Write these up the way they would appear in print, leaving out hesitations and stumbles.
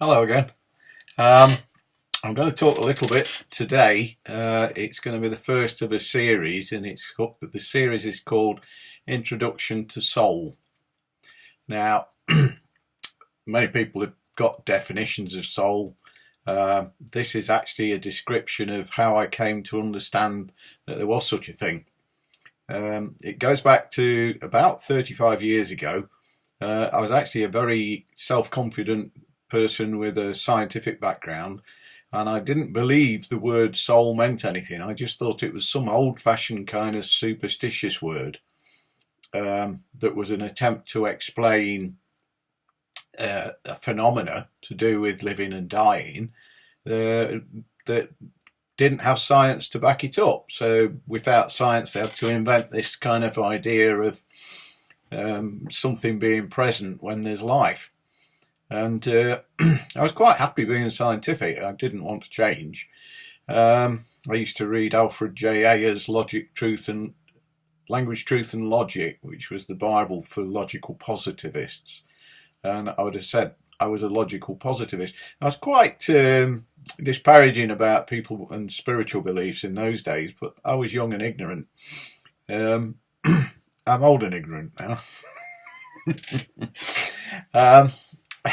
Hello again. Um, I'm going to talk a little bit today. It's going to be the first of a series, and the series is called Introduction to Soul. Now, many people have got definitions of soul. This is actually a description of how I came to understand that there was such a thing. It goes back to about 35 years ago. I was actually a very self-confident person with a scientific background, and I didn't believe the word soul meant anything. I just thought it was some old-fashioned kind of superstitious word that was an attempt to explain a phenomena to do with living and dying that didn't have science to back it up. So without science, they had to invent this kind of idea of something being present when there's life. And I was quite happy being scientific. I didn't want to change. I used to read Alfred J. Ayer's Language, Truth and Logic, which was the Bible for logical positivists. And I would have said I was a logical positivist. I was quite disparaging about people and spiritual beliefs in those days, but I was young and ignorant. I'm old and ignorant now.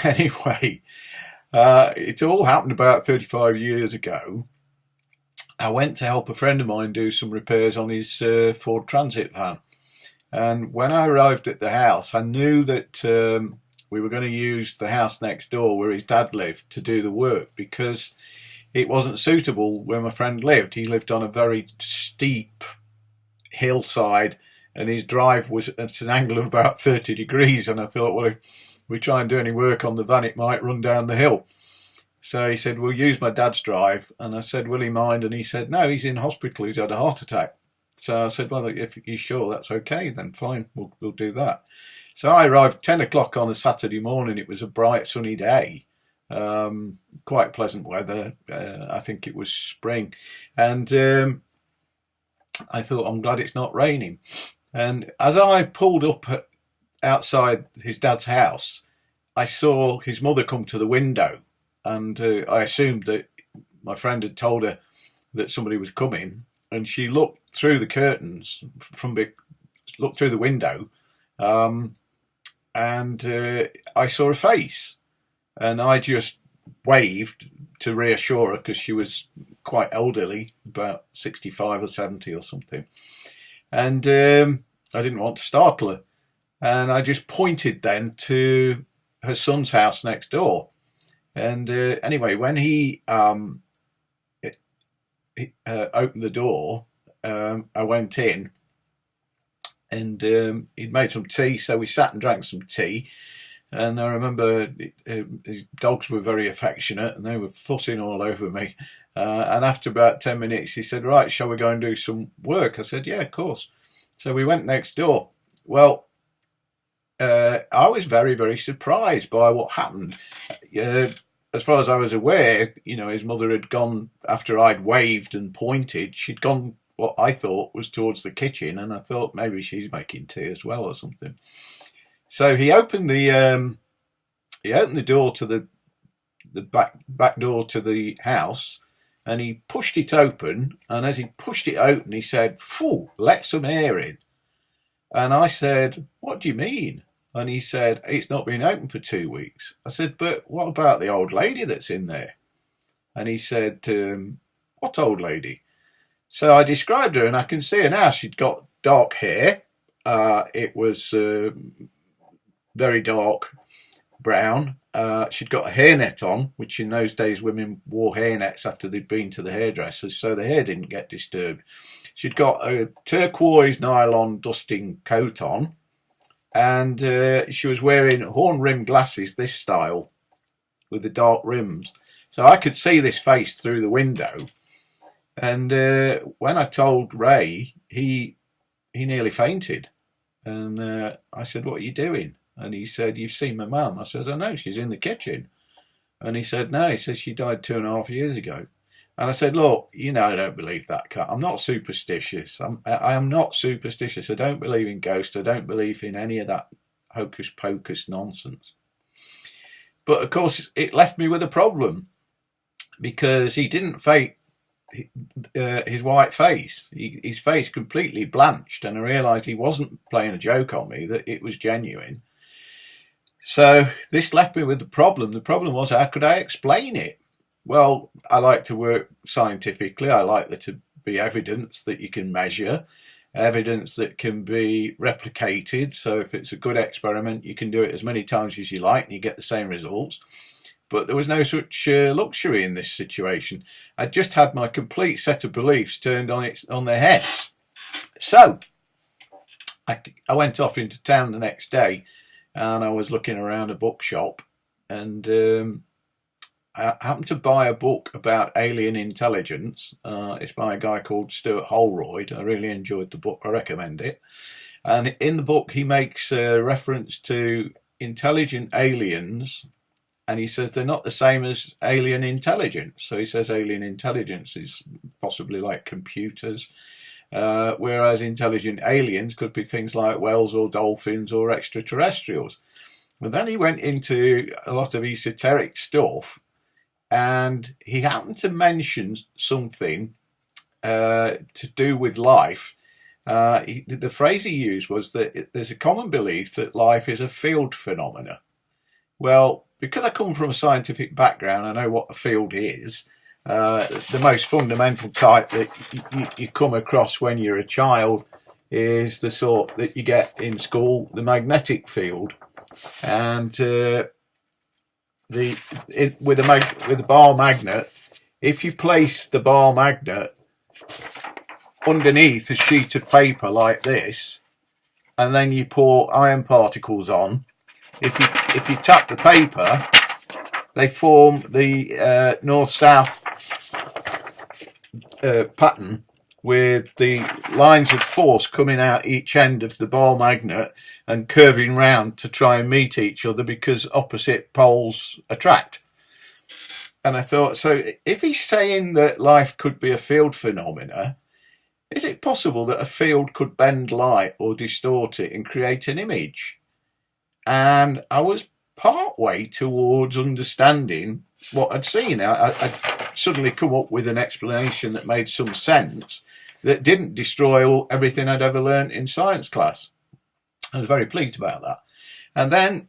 Anyway, it all happened about 35 years ago. I went to help a friend of mine do some repairs on his Ford Transit van. And when I arrived at the house, I knew that we were going to use the house next door where his dad lived to do the work, because it wasn't suitable where my friend lived. He lived on a very steep hillside, and his drive was at an angle of about 30 degrees. And I thought, well, if we try and do any work on the van, it might run down the hill. So he said, we'll use my dad's drive. And I said, will he mind? And he said, no, he's in hospital. He's had a heart attack. So I said, well, if you're sure that's okay, then fine, we'll do that. So I arrived 10 o'clock on a Saturday morning. It was a bright sunny day, quite pleasant weather. I think it was spring. And I thought, I'm glad it's not raining. And as I pulled up outside his dad's house, I saw his mother come to the window, and I assumed that my friend had told her that somebody was coming, and she looked through the curtains looked through the window, and I saw a face, and I just waved to reassure her, because she was quite elderly, about 65 or 70 or something, and I didn't want to startle her. And I just pointed then to her son's house next door. And anyway, when he opened the door, I went in, and he'd made some tea, so we sat and drank some tea. And I remember his dogs were very affectionate, and they were fussing all over me. And after about 10 minutes, he said, right, shall we go and do some work? I said, yeah, of course. So we went next door. Well, I was very, very surprised by what happened. As far as I was aware, his mother had gone, after I'd waved and pointed, she'd gone what I thought was towards the kitchen, and I thought maybe she's making tea as well or something. So he opened the door to the back door to the house, and he pushed it open. And as he pushed it open, he said, "Phew, let some air in." And I said, "What do you mean?" And he said, "It's not been open for 2 weeks." I said, "But what about the old lady that's in there?" And he said, "What old lady?" So I described her, and I can see her now. She'd got dark hair. It was very dark brown. She'd got a hairnet on, which in those days women wore hairnets after they'd been to the hairdressers, so the hair didn't get disturbed. She'd got a turquoise nylon dusting coat on, and she was wearing horn-rimmed glasses, this style, with the dark rims. So I could see this face through the window. And when I told Ray, he nearly fainted. And I said, "What are you doing?" And he said, "You've seen my mum." I says, "I know, she's in the kitchen." And he said, "No," he says, "she died 2.5 years ago." And I said, "Look, I don't believe that. I'm not superstitious. I am not superstitious. I don't believe in ghosts. I don't believe in any of that hocus pocus nonsense." But of course, it left me with a problem, because he didn't fake his white face. His face completely blanched, and I realised he wasn't playing a joke on me, that it was genuine. So this left me with the problem. The problem was, how could I explain it? Well, I like to work scientifically. I like there to be evidence that you can measure, evidence that can be replicated. So if it's a good experiment, you can do it as many times as you like and you get the same results. But there was no such luxury in this situation. I just had my complete set of beliefs turned on their heads. So I went off into town the next day, and I was looking around a bookshop, and I happened to buy a book about alien intelligence. It's by a guy called Stuart Holroyd. I really enjoyed the book. I recommend it. And in the book, he makes a reference to intelligent aliens, and he says they're not the same as alien intelligence. So he says alien intelligence is possibly like computers, whereas intelligent aliens could be things like whales or dolphins or extraterrestrials. And then he went into a lot of esoteric stuff, and he happened to mention something to do with life. The phrase he used was that there's a common belief that life is a field phenomena. Well, because I come from a scientific background, I know what a field is. The most fundamental type that you come across when you're a child is the sort that you get in school, the magnetic field. And with a bar magnet, if you place the bar magnet underneath a sheet of paper like this, and then you pour iron particles on, if you tap the paper, they form the north-south pattern, with the lines of force coming out each end of the bar magnet and curving round to try and meet each other, because opposite poles attract. And I thought, so if he's saying that life could be a field phenomena, is it possible that a field could bend light or distort it and create an image? And I was part way towards understanding what I'd seen. I'd suddenly come up with an explanation that made some sense, that didn't destroy everything I'd ever learned in science class. I was very pleased about that. And then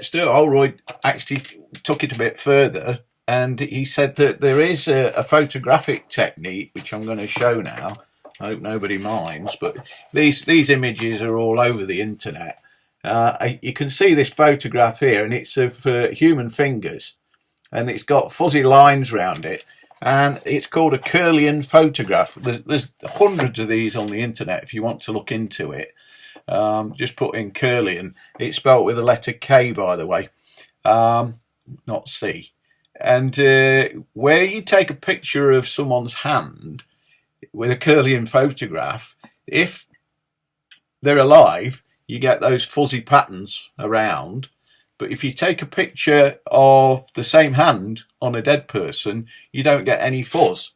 Stuart Holroyd actually took it a bit further, and he said that there is a photographic technique, which I'm going to show now. I hope nobody minds, but these images are all over the internet. You can see this photograph here, and it's of human fingers, and it's got fuzzy lines around it, and it's called a Kirlian photograph. There's hundreds of these on the internet if you want to look into it. Just put in Kirlian. It's spelt with the letter K, by the way, not C. And where you take a picture of someone's hand with a Kirlian photograph, if they're alive, you get those fuzzy patterns around. But if you take a picture of the same hand on a dead person, you don't get any fuzz.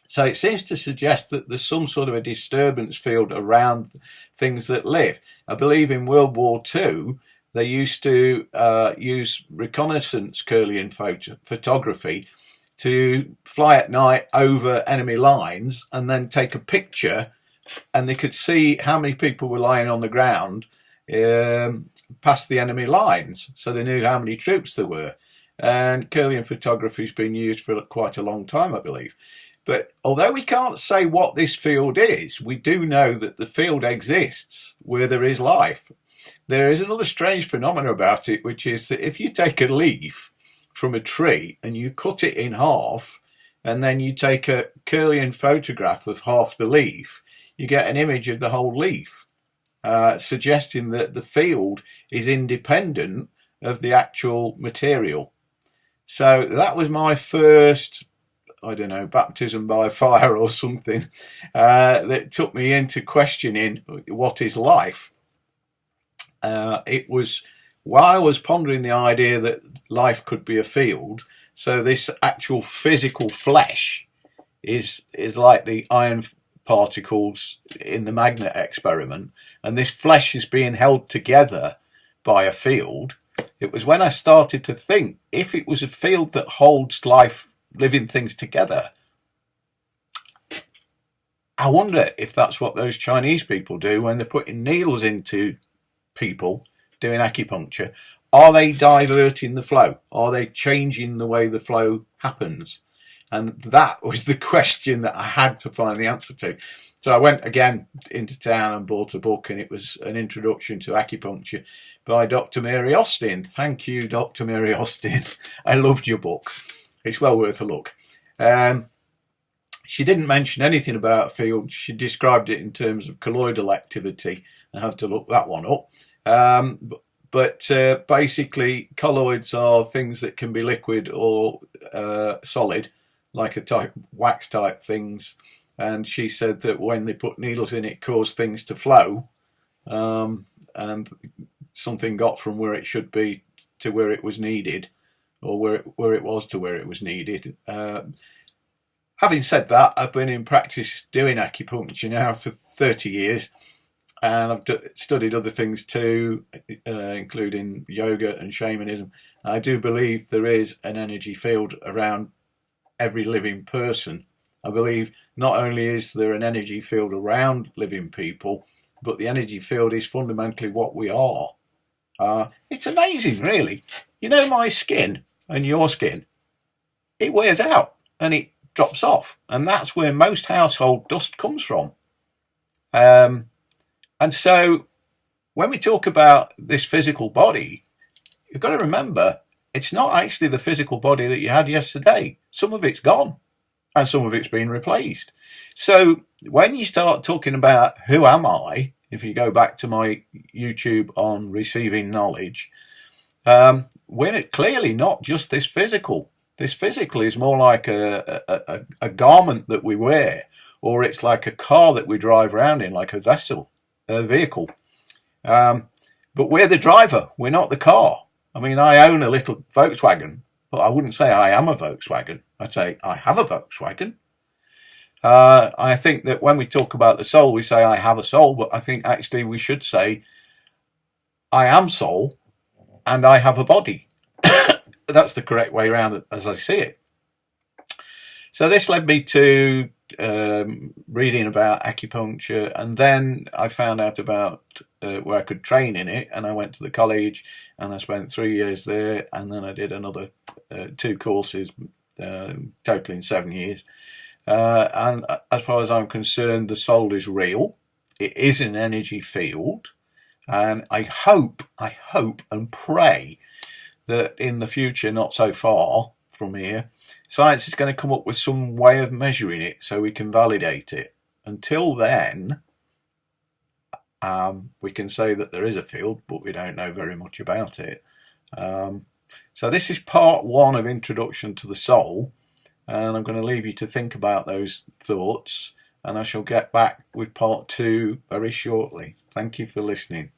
So it seems to suggest that there's some sort of a disturbance field around things that live. I believe in World War II, they used to use reconnaissance Kirlian photography to fly at night over enemy lines and then take a picture, and they could see how many people were lying on the ground past the enemy lines, so they knew how many troops there were. And Kirlian photography has been used for quite a long time, I believe. But although we can't say what this field is, we do know that the field exists where there is life. There is another strange phenomenon about it, which is that if you take a leaf from a tree and you cut it in half, and then you take a Kirlian photograph of half the leaf, you get an image of the whole leaf, suggesting that the field is independent of the actual material. So that was my first, I don't know, baptism by fire or something, that took me into questioning what is life. It was while I was pondering the idea that life could be a field, so this actual physical flesh is like the iron particles in the magnet experiment, and this flesh is being held together by a field. It was when I started to think, if it was a field that holds life, living things together, I wonder if that's what those Chinese people do when they're putting needles into people doing acupuncture. Are they diverting the flow? Are they changing the way the flow happens? And that was the question that I had to find the answer to. So I went again into town and bought a book, and it was an introduction to acupuncture by Dr. Mary Austin. Thank you, Dr. Mary Austin. I loved your book. It's well worth a look. She didn't mention anything about field. She described it in terms of colloidal activity. I had to look that one up. But basically, colloids are things that can be liquid or solid, like a type wax type things. And she said that when they put needles in, it caused things to flow, and something got from where it should be to where it was needed, or where it was to where it was needed. Having said that, I've been in practice doing acupuncture now for 30 years, and I've studied other things too, including yoga and shamanism. I do believe there is an energy field around every living person. I believe not only is there an energy field around living people, but the energy field is fundamentally what we are. It's amazing, really. You know, my skin and your skin, it wears out and it drops off, and that's where most household dust comes from. And so when we talk about this physical body, you've got to remember, it's not actually the physical body that you had yesterday. Some of it's gone, and some of it's been replaced. So when you start talking about who am I, if you go back to my YouTube on receiving knowledge, we're clearly not just this physical. This physical is more like a garment that we wear, or it's like a car that we drive around in, like a vehicle. But we're the driver, we're not the car. I mean, I own a little Volkswagen, but I wouldn't say I am a Volkswagen. I'd say I have a Volkswagen. I think that when we talk about the soul, we say I have a soul, but I think actually we should say I am soul and I have a body. That's the correct way around as I see it. So this led me to reading about acupuncture, and then I found out about where I could train in it, and I went to the college and I spent 3 years there, and then I did another 2 courses, totaling 7 years. And as far as I'm concerned, the soul is real. It is an energy field, and I hope and pray that in the future, not so far from here, science is going to come up with some way of measuring it so we can validate it. Until then, we can say that there is a field, but we don't know very much about it. So this is part 1 of Introduction to the Soul, and I'm going to leave you to think about those thoughts, and I shall get back with part 2 very shortly. Thank you for listening.